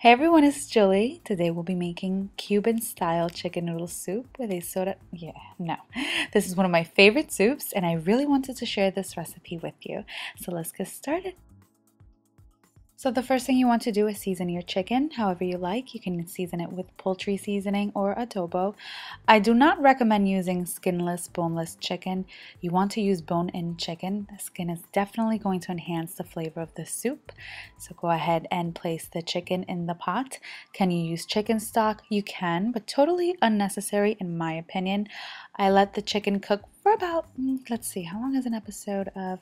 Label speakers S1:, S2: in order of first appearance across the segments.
S1: Hey everyone, it's Julie. Today we'll be making Cuban style chicken noodle soup with a soda. This is one of my favorite soups and I really wanted to share this recipe with you. So let's get started. So the first thing you want to do is season your chicken however you like. You can season it with poultry seasoning or adobo. I do not recommend using skinless, boneless chicken. You want to use bone-in chicken. The skin is definitely going to enhance the flavor of the soup. So go ahead and place the chicken in the pot. Can you use chicken stock? You can, but totally unnecessary in my opinion. I let the chicken cook for about, let's see, how long is an episode of?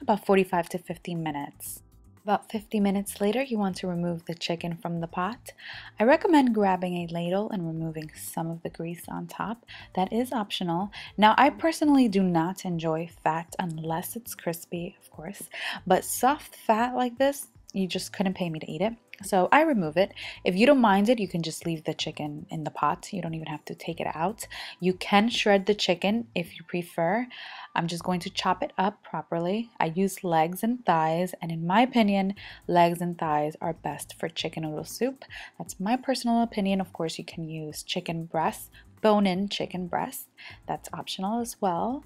S1: About 45 to 50 minutes. About 50 minutes later, you want to remove the chicken from the pot. I recommend grabbing a ladle and removing some of the grease on top. That is optional. Now, I personally do not enjoy fat unless it's crispy, of course, but soft fat like this, you just couldn't pay me to eat it. So I remove it. If you don't mind it, you can just leave the chicken in the pot. You don't even have to take it out. You can shred the chicken if you prefer. I'm just going to chop it up properly. I use legs and thighs, and in my opinion, legs and thighs are best for chicken noodle soup. That's my personal opinion. Of course, you can use chicken breast, bone-in chicken breast. That's optional as well.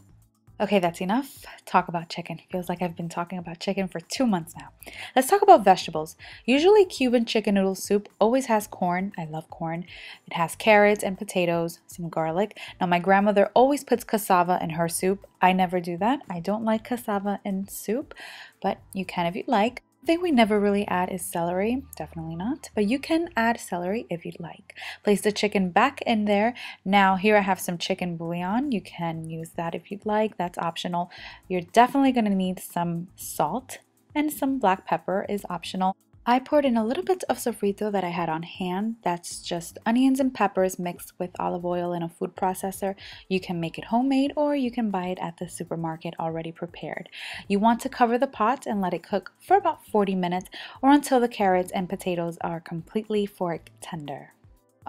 S1: Okay, that's enough. Talk about chicken. Feels like I've been talking about chicken for 2 months now. Let's talk about vegetables. Usually Cuban chicken noodle soup always has corn. I love corn. It has carrots and potatoes, some garlic. Now my grandmother always puts cassava in her soup. I never do that. I don't like cassava in soup, but you can if you'd like. The thing we never really add is celery, definitely not, but you can add celery if you'd like. Place the chicken back in there. Now here I have some chicken bouillon. You can use that if you'd like, that's optional. You're definitely going to need some salt and some black pepper is optional. I poured in a little bit of sofrito that I had on hand. That's just onions and peppers mixed with olive oil in a food processor. You can make it homemade or you can buy it at the supermarket already prepared. You want to cover the pot and let it cook for about 40 minutes or until the carrots and potatoes are completely fork tender.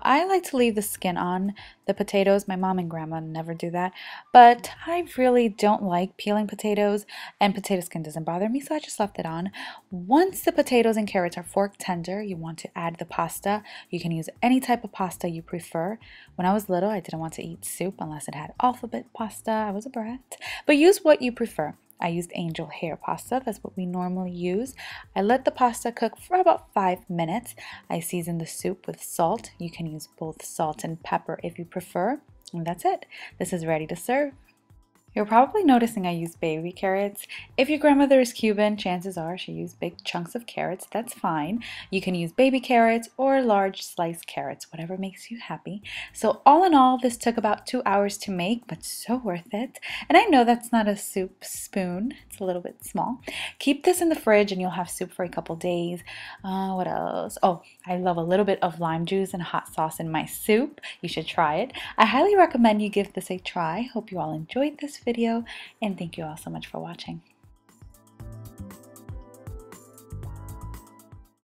S1: I like to leave the skin on the potatoes. My mom and grandma never do that, but I really don't like peeling potatoes and potato skin doesn't bother me, so I just left it on. Once the potatoes and carrots are fork tender, you want to add the pasta. You can use any type of pasta you prefer. When I was little, I didn't want to eat soup unless it had alphabet pasta. I was a brat, but use what you prefer. I used angel hair pasta, that's what we normally use. I let the pasta cook for about 5 minutes. I season the soup with salt. You can use both salt and pepper if you prefer. And that's it. This is ready to serve. You're probably noticing I use baby carrots. If your grandmother is Cuban, chances are she used big chunks of carrots. That's fine. You can use baby carrots or large sliced carrots, whatever makes you happy. So all in all, this took about 2 hours to make, but so worth it. And I know that's not a soup spoon. It's a little bit small. Keep this in the fridge and you'll have soup for a couple days. What else? Oh, I love a little bit of lime juice and hot sauce in my soup. You should try it. I highly recommend you give this a try. Hope you all enjoyed this video and thank you all so much for watching.